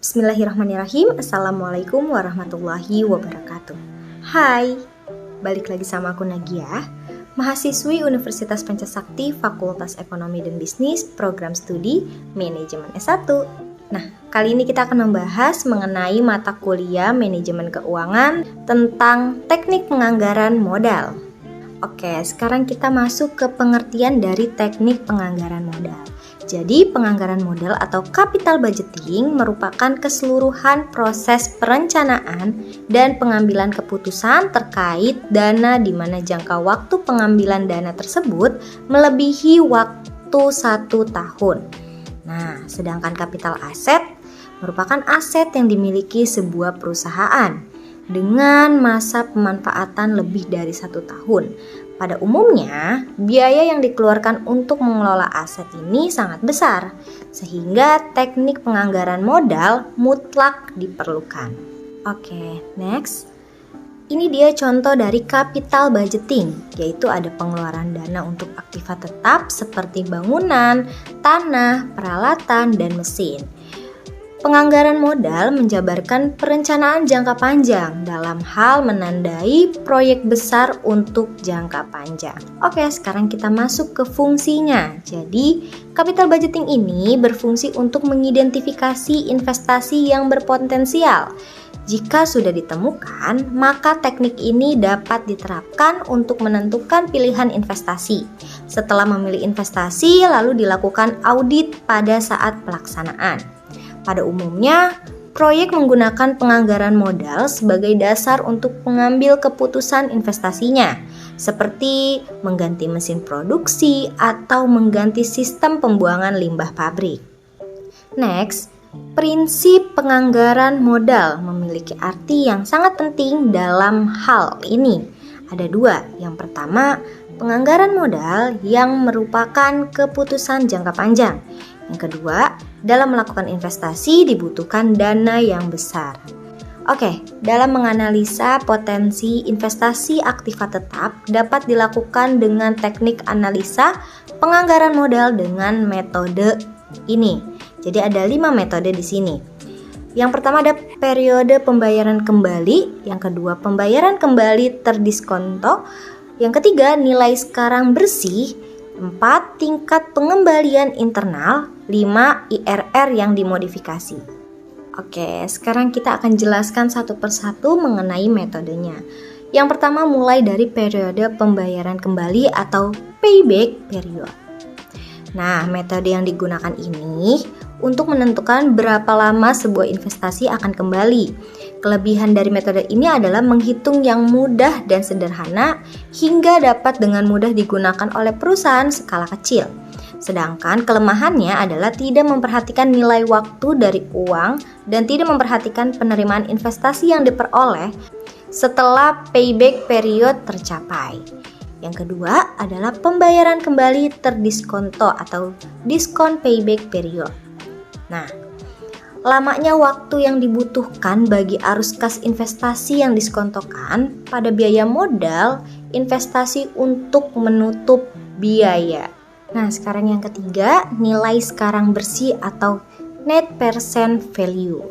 Bismillahirrahmanirrahim. Assalamualaikum warahmatullahi wabarakatuh. Hai, balik lagi sama aku Nagia, mahasiswi Universitas Pancasakti Fakultas Ekonomi dan Bisnis, program studi Manajemen S1. Nah, kali ini kita akan membahas mengenai mata kuliah Manajemen Keuangan tentang teknik penganggaran modal. Oke, sekarang kita masuk ke pengertian dari teknik penganggaran modal. Jadi, penganggaran modal atau capital budgeting merupakan keseluruhan proses perencanaan dan pengambilan keputusan terkait dana di mana jangka waktu pengambilan dana tersebut melebihi waktu 1 tahun. Nah, sedangkan capital asset merupakan aset yang dimiliki sebuah perusahaan dengan masa pemanfaatan lebih dari 1 tahun. Pada umumnya, biaya yang dikeluarkan untuk mengelola aset ini sangat besar, sehingga teknik penganggaran modal mutlak diperlukan. Oke, next. Ini dia contoh dari capital budgeting, yaitu ada pengeluaran dana untuk aktiva tetap seperti bangunan, tanah, peralatan, dan mesin. Penganggaran modal menjabarkan perencanaan jangka panjang dalam hal menandai proyek besar untuk jangka panjang. Oke, sekarang kita masuk ke fungsinya. Jadi, capital budgeting ini berfungsi untuk mengidentifikasi investasi yang berpotensial. Jika sudah ditemukan, maka teknik ini dapat diterapkan untuk menentukan pilihan investasi. Setelah memilih investasi, lalu dilakukan audit pada saat pelaksanaan. Pada umumnya, proyek menggunakan penganggaran modal sebagai dasar untuk mengambil keputusan investasinya, seperti mengganti mesin produksi atau mengganti sistem pembuangan limbah pabrik. Next, prinsip penganggaran modal memiliki arti yang sangat penting dalam hal ini. Ada 2. Yang pertama, penganggaran modal yang merupakan keputusan jangka panjang. Yang kedua, dalam melakukan investasi dibutuhkan dana yang besar. Oke, dalam menganalisa potensi investasi aktiva tetap dapat dilakukan dengan teknik analisa penganggaran modal dengan metode ini. Jadi ada 5 metode di sini. Yang pertama ada periode pembayaran kembali, yang kedua pembayaran kembali terdiskonto, yang ketiga nilai sekarang bersih, 4 tingkat pengembalian internal, 5 IRR yang dimodifikasi. Oke, sekarang kita akan jelaskan satu persatu mengenai metodenya. Yang pertama mulai dari periode pembayaran kembali atau payback period. Nah, metode yang digunakan ini untuk menentukan berapa lama sebuah investasi akan kembali. Kelebihan dari metode ini adalah menghitung yang mudah dan sederhana hingga dapat dengan mudah digunakan oleh perusahaan skala kecil. Sedangkan kelemahannya adalah tidak memperhatikan nilai waktu dari uang dan tidak memperhatikan penerimaan investasi yang diperoleh setelah payback period tercapai. Yang kedua adalah pembayaran kembali terdiskonto atau diskon payback period. Nah, lamanya waktu yang dibutuhkan bagi arus kas investasi yang diskontokan pada biaya modal investasi untuk menutup biaya. Nah, sekarang yang ketiga, nilai sekarang bersih atau net present value.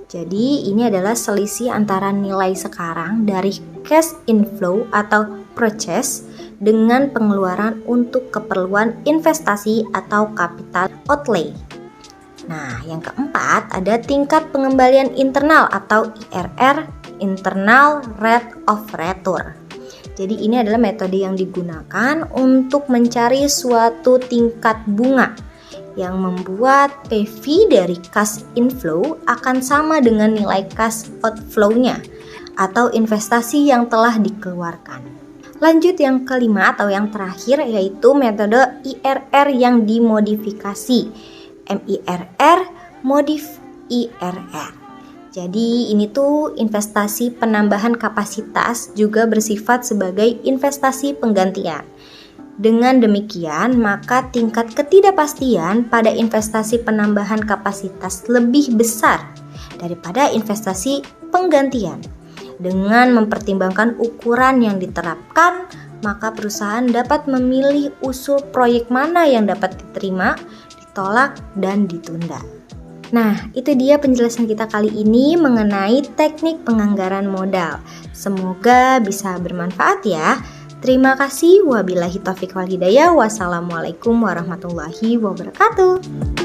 Jadi, ini adalah selisih antara nilai sekarang dari cash inflow atau purchase dengan pengeluaran untuk keperluan investasi atau capital outlay. Nah, yang keempat ada tingkat pengembalian internal atau IRR, internal rate of return. Jadi ini adalah metode yang digunakan untuk mencari suatu tingkat bunga yang membuat PV dari cash inflow akan sama dengan nilai cash outflow-nya atau investasi yang telah dikeluarkan. Lanjut yang kelima atau yang terakhir yaitu metode IRR yang dimodifikasi. MIRR, modif IRR. Jadi ini tuh investasi penambahan kapasitas juga bersifat sebagai investasi penggantian. Dengan demikian, maka tingkat ketidakpastian pada investasi penambahan kapasitas lebih besar daripada investasi penggantian. Dengan mempertimbangkan ukuran yang diterapkan, maka perusahaan dapat memilih usul proyek mana yang dapat diterima, ditolak, dan ditunda. Nah, itu dia penjelasan kita kali ini mengenai teknik penganggaran modal. Semoga bisa bermanfaat ya. Terima kasih. Wabillahi taufiq wal hidayah. Wassalamualaikum warahmatullahi wabarakatuh.